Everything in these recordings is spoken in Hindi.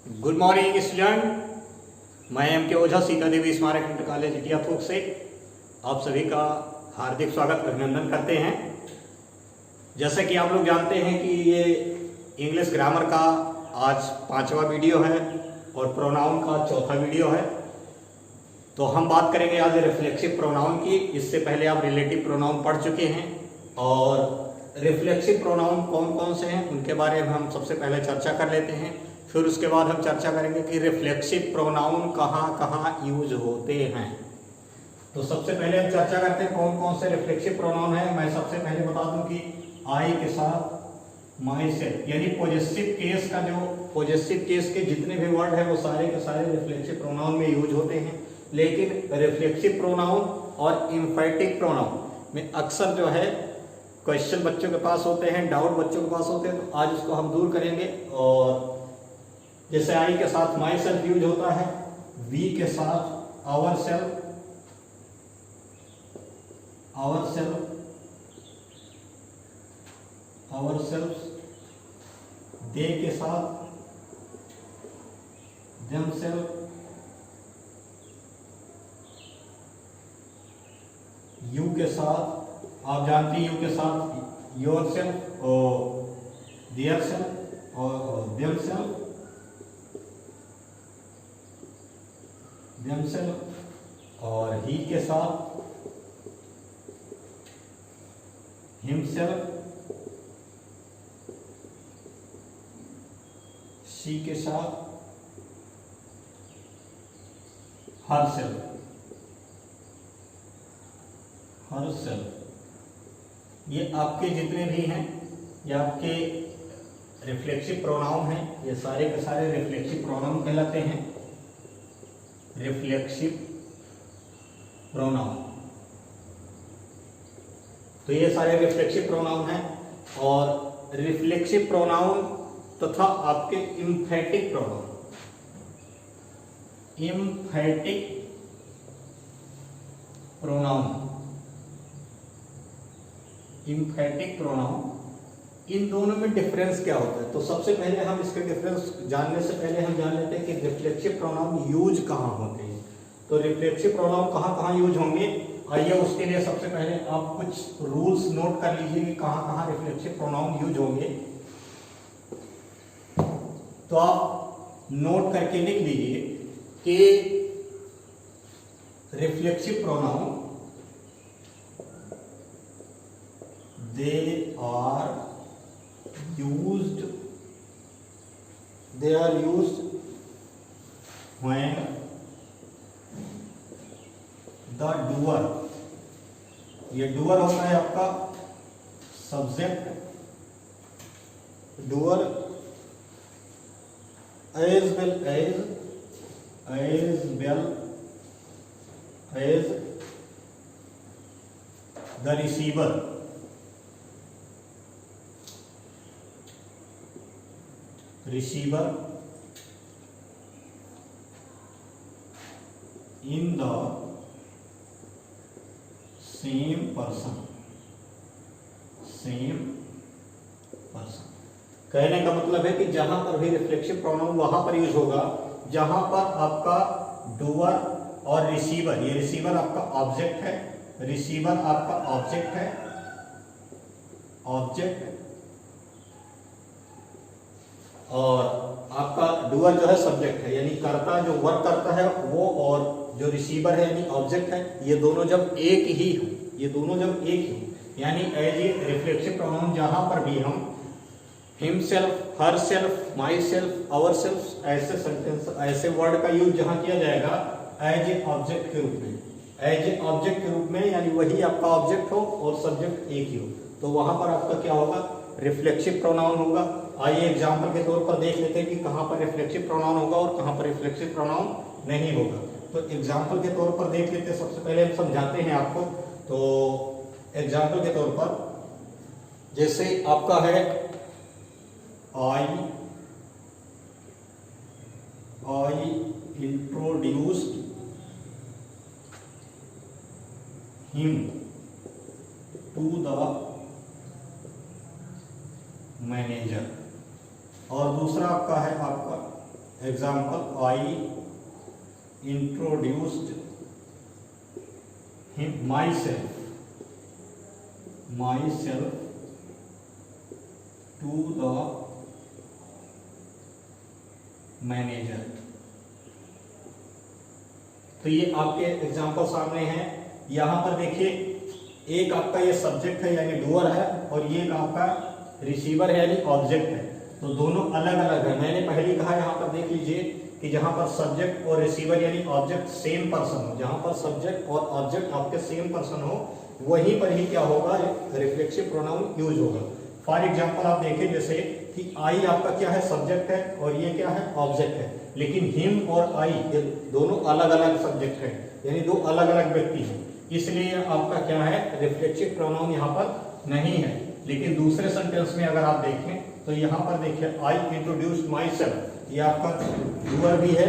गुड मॉर्निंग स्टूडेंट, मैं एम के ओझा सीता देवी स्मारक इंटर कॉलेज इंडिया थोक से आप सभी का हार्दिक स्वागत अभिनंदन करते हैं। जैसा कि आप लोग जानते हैं कि ये इंग्लिश ग्रामर का आज 5वां वीडियो है और प्रोनाउन का 4था वीडियो है। तो हम बात करेंगे आज रिफ्लेक्सिव प्रोनाउन की। इससे पहले आप रिलेटिव प्रोनाउन पढ़ चुके हैं और रिफ्लेक्सिव प्रोनाउन कौन कौन से हैं उनके बारे में हम सबसे पहले चर्चा कर लेते हैं। फिर उसके बाद हम चर्चा करेंगे कि रिफ्लेक्सिव प्रोनाउन कहाँ कहाँ यूज होते हैं। तो सबसे पहले हम चर्चा करते हैं कौन कौन से रिफ्लेक्सिव प्रोनाउन है। मैं सबसे पहले बता दूं कि आई के साथ माई सेल्फ, यानी पॉजेसिव केस का जो पॉजेसिव केस के जितने भी वर्ड है वो सारे के सारे रिफ्लेक्सिव प्रोनाउन में यूज होते हैं। लेकिन रिफ्लेक्सिव प्रोनाउन और एम्फैटिक प्रोनाउन में अक्सर जो है क्वेश्चन बच्चों के पास होते हैं, डाउट बच्चों के पास होते हैं। तो आज उसको हम दूर करेंगे। और जैसे आई के साथ माई सेल्फ यूज होता है, वी के साथ ourself, ourself, ourself, they के साथ देम सेल्फ, यू के साथ आप जानते हैं यू के साथ योर सेल्फ और देयर सेल्फ और देम सेल्फ, देमसेल्फ, और ही के साथ हिमसेल्फ, शी के साथ हर सेल्फ, हर सेल्फ। ये आपके जितने भी हैं ये आपके रिफ्लेक्सिव प्रोनाउन हैं। ये सारे के सारे रिफ्लेक्सिव प्रोनाउन कहलाते हैं। रिफ्लेक्सिव प्रोनाउन, तो ये सारे रिफ्लेक्सिव प्रोनाउन हैं। और रिफ्लेक्सिव प्रोनाउन तथा आपके emphatic pronoun, emphatic pronoun, emphatic pronoun, इन दोनों में डिफरेंस क्या होता है। तो सबसे पहले हम इसके डिफरेंस जानने से पहले हम जान लेते हैं कि रिफ्लेक्सिव प्रोनाउन यूज कहाँ होते हैं। तो रिफ्लेक्सिव प्रोनाउन कहाँ कहाँ यूज होंगे, आइए उसके लिए सबसे पहले आप कुछ रूल्स नोट कर लीजिए कि कहाँ कहाँ रिफ्लेक्सिव प्रोनाउन यूज होंगे। तो आप नोट करके लिख लीजिए कि reflexive pronoun they are used when the doer, ये doer होता है आपका subject, doer as well as the receiver, receiver in the same person, same person। कहने का मतलब है कि जहां पर भी रिफ्लेक्सिव प्रोनाउन वहां पर यूज होगा जहां पर आपका डूअर और रिसीवर, ये रिसीवर आपका ऑब्जेक्ट है, रिसीवर आपका ऑब्जेक्ट है, ऑब्जेक्ट, और आपका डूअर जो है सब्जेक्ट है, यानी कर्ता जो वर्क करता है वो, और जो रिसीवर है यानी ऑब्जेक्ट है, ये दोनों जब एक ही हो, ये दोनों जब एक ही हो, यानी एज ए रिफ्लेक्सिव प्रोनाउन जहां पर भी हम himself, herself, myself, ourself ऐसे सेंटेंस, ऐसे वर्ड का यूज जहां किया जाएगा एज ए ऑब्जेक्ट के रूप में, एज ए ऑब्जेक्ट के रूप में, यानी वही आपका ऑब्जेक्ट हो और सब्जेक्ट एक ही हो, तो वहां पर आपका क्या होगा, रिफ्लेक्सिव प्रोनाउन होगा। आइए एग्जाम्पल के तौर पर देख लेते हैं कि कहां पर रिफ्लेक्सिव प्रोनाउन होगा और कहां पर रिफ्लेक्सिव प्रोनाउन नहीं होगा। तो एग्जाम्पल के तौर पर देख लेते हैं। सबसे पहले हम समझाते हैं आपको। तो एग्जाम्पल के तौर पर जैसे आपका है I introduced him to the manager, और दूसरा आपका है आपका example, I introduced myself to the manager. तो ये आपके एग्जाम्पल सामने हैं। यहां पर देखिए, एक आपका ये सब्जेक्ट है यानी डूअर है, और ये एक आपका रिसीवर है यानी ऑब्जेक्ट है। तो दोनों अलग अलग है। मैंने पहले कहा, यहां पर देख लीजिए कि जहां पर सब्जेक्ट और रिसीवर यानी ऑब्जेक्ट सेम पर्सन हो, जहां पर सब्जेक्ट और ऑब्जेक्ट आपके सेम पर्सन हो, वहीं पर ही क्या होगा, रिफ्लेक्सिव प्रोनाउन यूज होगा। फॉर एग्जाम्पल आप देखें जैसे कि आई आपका क्या है, सब्जेक्ट है, और ये क्या है, ऑब्जेक्ट है। लेकिन हिम और आई ये दोनों अलग अलग सब्जेक्ट है, यानी दो अलग अलग व्यक्ति हैं, इसलिए आपका क्या है, रिफ्लेक्सिव प्रोनाउन यहाँ पर नहीं है। लेकिन दूसरे सेंटेंस में अगर आप देखें तो यहाँ पर देखिए, आई इंट्रोड्यूस्ड माई सेल्फ, ये आपका डूअर भी है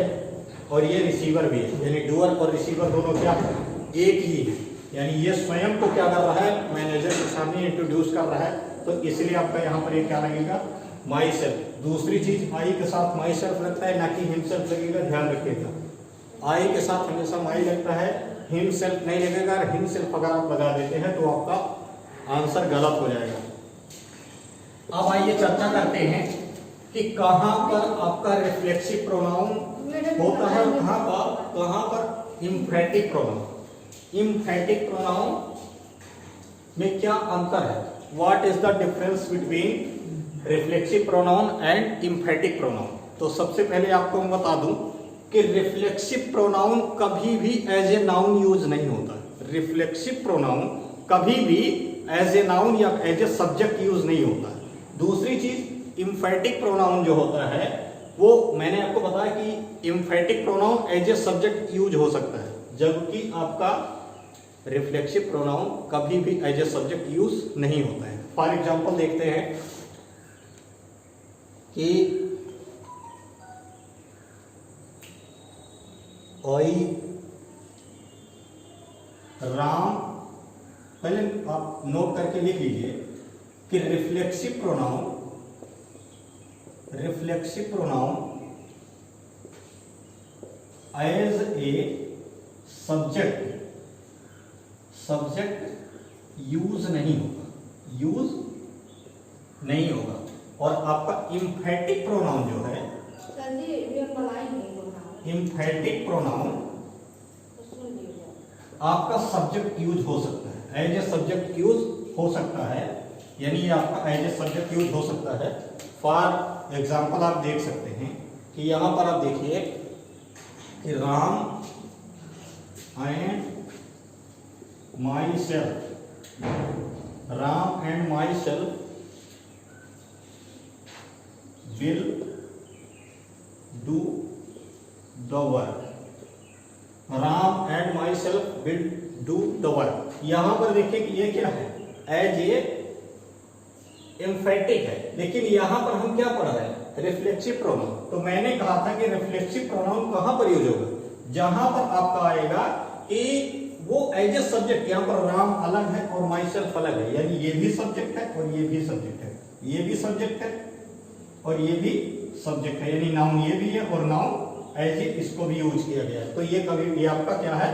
और ये रिसीवर भी है, यानी डूअर और रिसीवर दोनों क्या एक ही है, यानी ये स्वयं को क्या कर रहा है, मैनेजर के सामने इंट्रोड्यूस कर रहा है। तो इसलिए आपका यहाँ पर ये क्या लगेगा, माई सेल्फ। दूसरी चीज, आई के साथ माई सेल्फ लगता है, ना कि हिमसेल्फ लगेगा, ध्यान रखिएगा। आई के साथ हमेशा माई लगता है, हिमसेल्फ नहीं लगेगा। हिमसेल्फ अगर आप लगा देते हैं तो आपका आंसर गलत हो जाएगा। अब आइए चर्चा करते हैं कि कहां पर आपका रिफ्लेक्सिव प्रोनाउन होता है, कहां पर इम्फेटिक प्रोनाउन। इम्फेटिक प्रोनाउन में क्या अंतर है, what is the difference between reflexive pronoun and emphatic pronoun. तो सबसे पहले आपको मैं बता दूं कि रिफ्लेक्सिव प्रोनाउन कभी भी एज ए नाउन यूज नहीं होता। रिफ्लेक्सिव प्रोनाउन कभी भी एज ए नाउन या एज ए सब्जेक्ट यूज नहीं होता। दूसरी चीज, इम्फेटिक प्रोनाउन जो होता है वो मैंने आपको बताया कि emphatic pronoun as a subject use हो सकता है, जबकि आपका रिफ्लेक्सिव प्रोनाउन कभी भी एज ए सब्जेक्ट यूज नहीं होता है। फॉर एग्जाम्पल देखते हैं कि आई राम, पहले आप नोट करके लिख लीजिए कि reflexive pronoun as a subject use नहीं होगा, और आपका इम्फेटिक प्रोनाउन जो है, इम्फेटिक प्रोनाउन आपका सब्जेक्ट यूज हो सकता है, एज ए सब्जेक्ट यूज हो सकता है, यानी ये आपका एज ए सब्जेक्ट यूज हो सकता है। फॉर एग्जाम्पल आप देख सकते हैं कि यहां पर आप देखिए कि Ram and my self, Ram and my self will do the work। Ram and my self will do the work. यहां पर देखिए कि ये क्या है, एज ए एम्फेटिक है, लेकिन यहां पर हम क्या पढ़ रहे हैं, रिफ्लेक्सिव प्रोनाउन। तो मैंने कहा था कि रिफ्लेक्सिव प्रोनाउन कहां पर यूज होगा, जहां पर आपका आएगा कि वो एज ए सब्जेक्ट, यहां पर राम अलग है और माई सेल्फ अलग है, यानी ये भी सब्जेक्ट है और ये भी सब्जेक्ट है, ये भी सब्जेक्ट है और ये भी सब्जेक्ट है, यानी नाउन ये भी है और नाउन एज इसको भी यूज किया गया है। तो ये कभी भी आपका क्या है,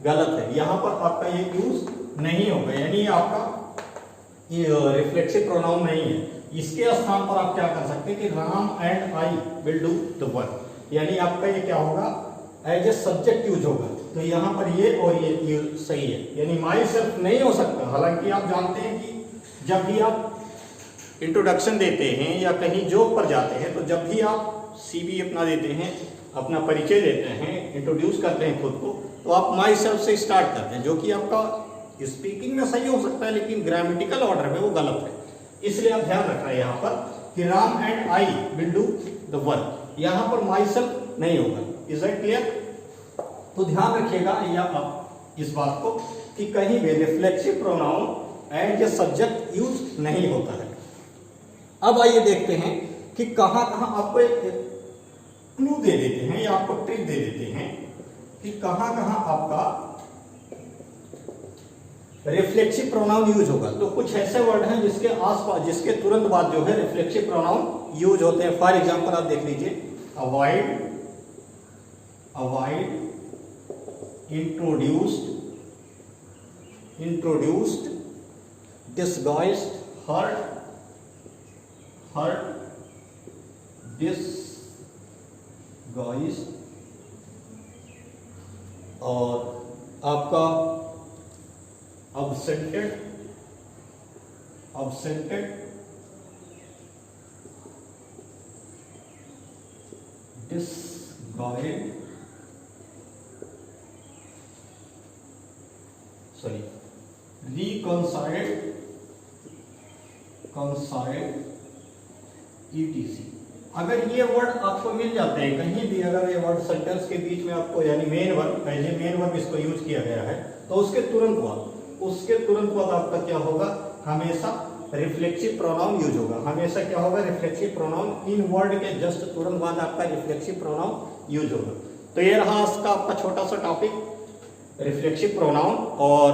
गलत है, यहां पर आपका ये यूज नहीं होगा, यानी आपका ये रिफ्लेक्सिव प्रोनाउन नहीं है। इसके स्थान पर आप क्या कर सकते हैं कि Ram and I will do the work, यानी आपका ये क्या होगा, एज ए सब्जेक्ट यूज होगा। तो यहां पर ये और ये सही है, यानी माई सेल्फ नहीं हो सकता। हालांकि आप जानते हैं कि जब भी आप इंट्रोडक्शन देते हैं या कहीं जॉब पर जाते हैं, तो जब भी आप सीवी अपना देते हैं, अपना परिचय देते हैं, इंट्रोड्यूस करते हैं खुद को, तो आप माई सेल्फ से स्टार्ट करते हैं, जो कि आपका स्पीकिंग में सही हो सकता है लेकिन ग्रामेटिकल ऑर्डर में वो गलत है। इसलिए आप ध्यान रखना है यहाँ पर कि Ram and I will do the work, यहाँ पर माई सेल्फ नहीं होगा। Is it clear? तो ध्यान रखिएगा या आप इस बात को कि कहीं भी reflexive pronoun and A subject use नहीं होता है। अब आइए देखते हैं कि कहां कहां आपको एक क्लू दे देते हैं या आपको ट्रिक दे देते हैं कि कहां कहां आपका रिफ्लेक्सिव प्रोनाउन यूज होगा। तो कुछ ऐसे वर्ड हैं जिसके आसपास, जिसके तुरंत बाद जो है रिफ्लेक्सिव प्रोनाउन यूज होते हैं। फॉर एग्जांपल आप देख लीजिए, avoid introduced disguised hurt disguised, और आपका absented disguised, reconciled etc. अगर ये वर्ड आपको मिल जाते हैं कहीं भी, अगर ये वर्ड सेंटेंस के बीच में आपको, यानी मेन वर्ब इसको यूज किया गया है, तो उसके तुरंत बाद आपका क्या होगा, हमेशा रिफ्लेक्सिव प्रोनाउन यूज होगा। हमेशा क्या होगा, रिफ्लेक्सिव प्रोनाउन, इन वर्ड के जस्ट तुरंत बाद आपका रिफ्लेक्सिव प्रोनाउन यूज होगा। तो ये रहा इसका आपका छोटा सा टॉपिक, रिफ्लेक्सिव प्रोनाउन। और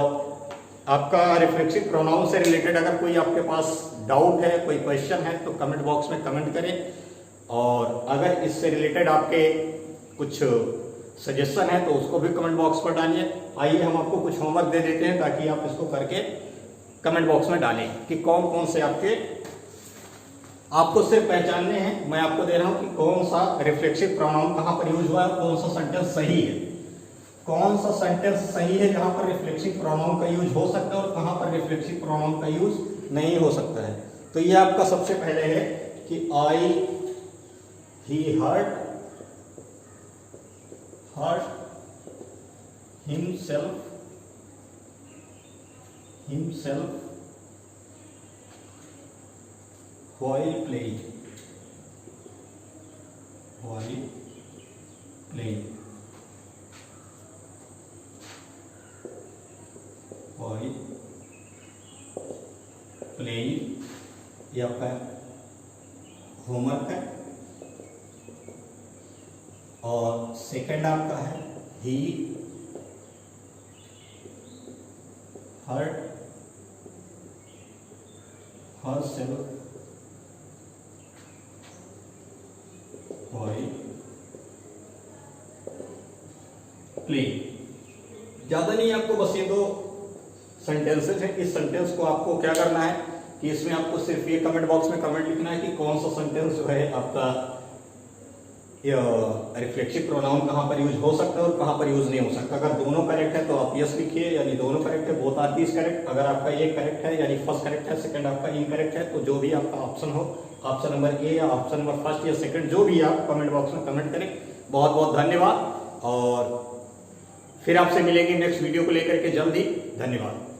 आपका रिफ्लेक्सिव प्रोनाउन से रिलेटेड अगर कोई आपके पास डाउट है, कोई क्वेश्चन है, तो कमेंट बॉक्स में कमेंट करें। और अगर इससे रिलेटेड आपके कुछ सजेशन है तो उसको भी कमेंट बॉक्स पर डालिए। आइए हम आपको कुछ होमवर्क दे देते हैं ताकि आप इसको करके कमेंट बॉक्स में डालें कि कौन कौन से आपको सिर्फ पहचानने हैं। मैं आपको दे रहा हूं कि कौन सा रिफ्लेक्सिव प्रोनाउन कहां पर यूज हुआ है, कौन सा सेंटेंस सही है, कौन सा सेंटेंस सही है जहां पर रिफ्लेक्सिव प्रोनाउन का यूज हो सकता है और कहां पर रिफ्लेक्सिव प्रोनाउन का यूज नहीं हो सकता है। तो ये आपका सबसे पहले है कि he hurt himself while playing ये आपका होमवर्क है। और सेकंड आपका है he hurt herself while playing। ज्यादा नहीं, आपको बस ये 2 सेंटेंसेस हैं। इस सेंटेंस को आपको क्या करना है कि इसमें आपको सिर्फ ये कमेंट बॉक्स में कमेंट लिखना है कि कौन सा सेंटेंस जो है आपका रिफ्लेक्सिव प्रोनाउन कहां पर यूज हो सकता है और कहां पर यूज नहीं हो सकता। अगर दोनों करेक्ट है तो आप यस लिखिए, यानी दोनों करेक्ट है, बोथ आर इज करेक्ट। अगर आपका ये करेक्ट है यानी फर्स्ट करेक्ट है, सेकंड आपका इनकरेक्ट है, तो जो भी आपका ऑप्शन हो, ऑप्शन नंबर ए या ऑप्शन नंबर फर्स्ट या सेकंड, जो भी आप कमेंट बॉक्स में कमेंट करें। बहुत बहुत धन्यवाद, और फिर आपसे मिलेंगे नेक्स्ट वीडियो को लेकर के जल्द ही। धन्यवाद।